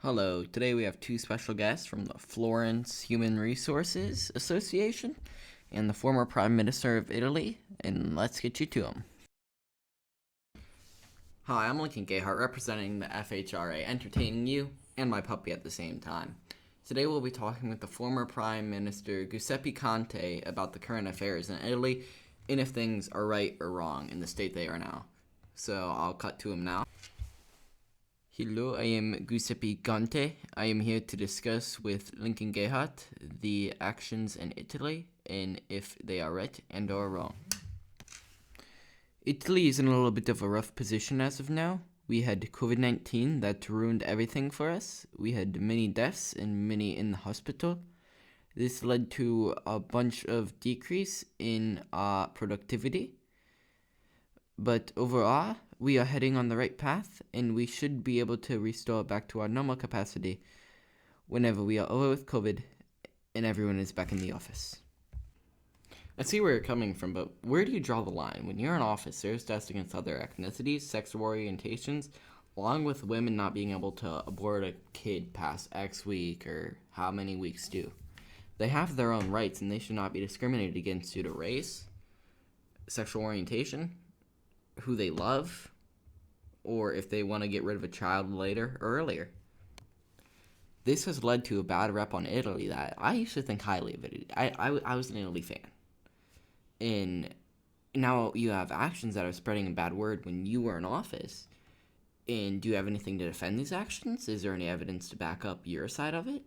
Hello, today we have two special guests from the Florence Human Resources Association and the former Prime Minister of Italy, and let's get you to them. Hi, I'm Lincoln Gayhart, representing the FHRA, entertaining you and my puppy at the same time. Today we'll be talking with the former Prime Minister Giuseppe Conte about the current affairs in Italy and if things are right or wrong in the state they are now. So I'll cut to him now. Hello, I am Giuseppe Conte. I am here to discuss with Lincoln Gayhart the actions in Italy and if they are right and or wrong. Italy is in a little bit of a rough position as of now. We had COVID-19 that ruined everything for us. We had many deaths and many in the hospital. This led to a bunch of decrease in productivity. But overall, we are heading on the right path, and we should be able to restore back to our normal capacity whenever we are over with COVID and everyone is back in the office. I see where you're coming from, but where do you draw the line? When you're in office, there's tests against other ethnicities, sexual orientations, along with women not being able to abort a kid past X week or how many weeks due. They have their own rights, and they should not be discriminated against due to race, sexual orientation, who they love, or if they want to get rid of a child later or earlier. This has led to a bad rep on Italy that I used to think highly of it. I was an Italy fan. And now you have actions that are spreading a bad word when you were in office. And do you have anything to defend these actions? Is there any evidence to back up your side of it?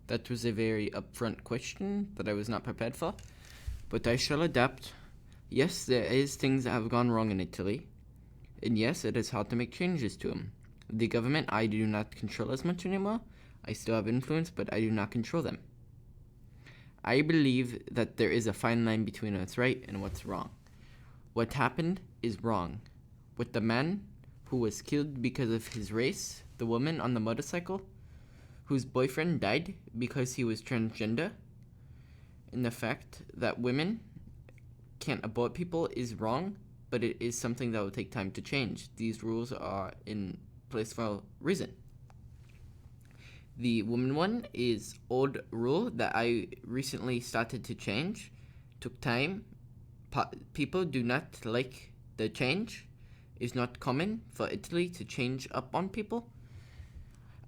That was a very upfront question that I was not prepared for, but I shall adapt. Yes, there is things that have gone wrong in Italy, and yes, it is hard to make changes to them. The government I do not control as much anymore. I still have influence, but I do not control them. I believe that there is a fine line between what's right and what's wrong. What happened is wrong. With the man who was killed because of his race, the woman on the motorcycle, whose boyfriend died because he was transgender, and the fact that women can't abort people is wrong, but it is something that will take time to change. These rules are in place for a reason. The woman one is old rule that I recently started to change. Took time. People do not like the change. It's not common for Italy to change up on people.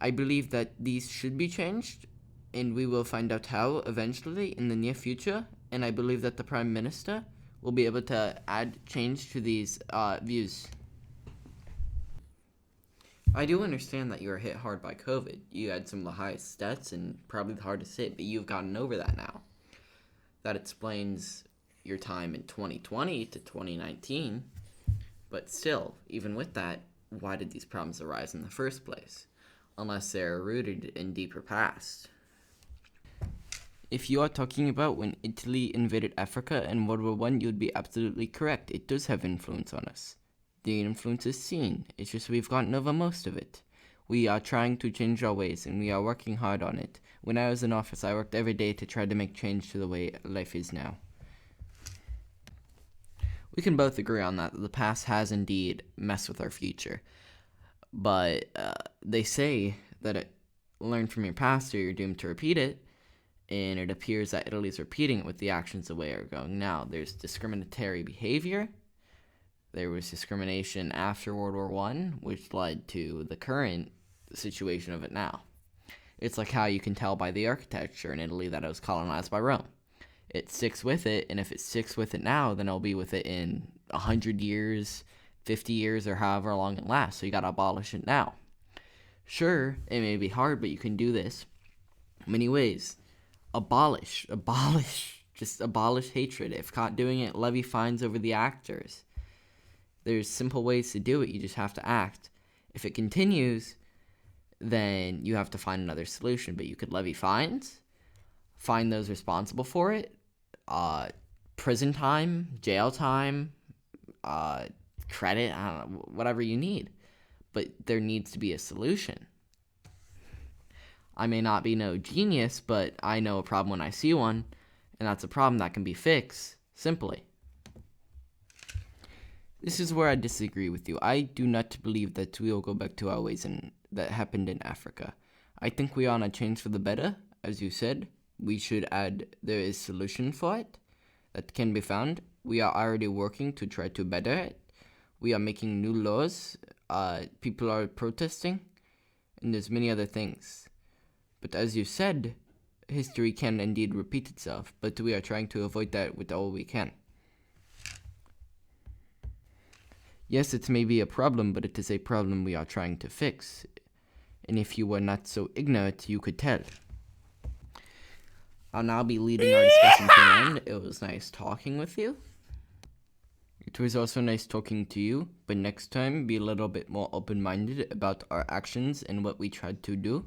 I believe that these should be changed, and we will find out how eventually in the near future, and I believe that the Prime Minister will be able to add change to these views. I do understand that you were hit hard by COVID. You had some of the highest stats and probably the hardest hit, but you've gotten over that now. That explains your time in 2020 to 2019. But still, even with that, why did these problems arise in the first place? Unless they're rooted in deeper past. If you are talking about when Italy invaded Africa in World War I, you'd be absolutely correct. It does have influence on us. The influence is seen. It's just we've gotten over most of it. We are trying to change our ways, and we are working hard on it. When I was in office, I worked every day to try to make change to the way life is now. We can both agree on that. The past has indeed messed with our future. But they say that learn from your past or you're doomed to repeat it. And it appears that Italy's repeating it with the actions the way they're going now. There's discriminatory behavior. There was discrimination after World War I, which led to the current situation of it now. It's like how you can tell by the architecture in Italy that it was colonized by Rome. It sticks with it, and if it sticks with it now, then it'll be with it in 100 years, 50 years, or however long it lasts. So you gotta abolish it now. Sure, it may be hard, but you can do this many ways. Abolish, just abolish hatred. If caught doing it, levy fines over the actors. There's simple ways to do it, you just have to act. If it continues, then you have to find another solution, but you could levy fines, find those responsible for it, prison time, jail time, credit, I don't know, whatever you need. But there needs to be a solution. I may not be no genius, but I know a problem when I see one, and that's a problem that can be fixed simply. This is where I disagree with you. I do not believe that we will go back to our ways that happened in Africa. I think we are on a change for the better. As you said, we should add there is solution for it that can be found. We are already working to try to better it. We are making new laws. People are protesting, and there's many other things. But as you said, history can indeed repeat itself, but we are trying to avoid that with all we can. Yes, it may be a problem, but it is a problem we are trying to fix. And if you were not so ignorant, you could tell. I'll now be leading our discussion to an end. It was nice talking with you. It was also nice talking to you, but next time be a little bit more open-minded about our actions and what we tried to do.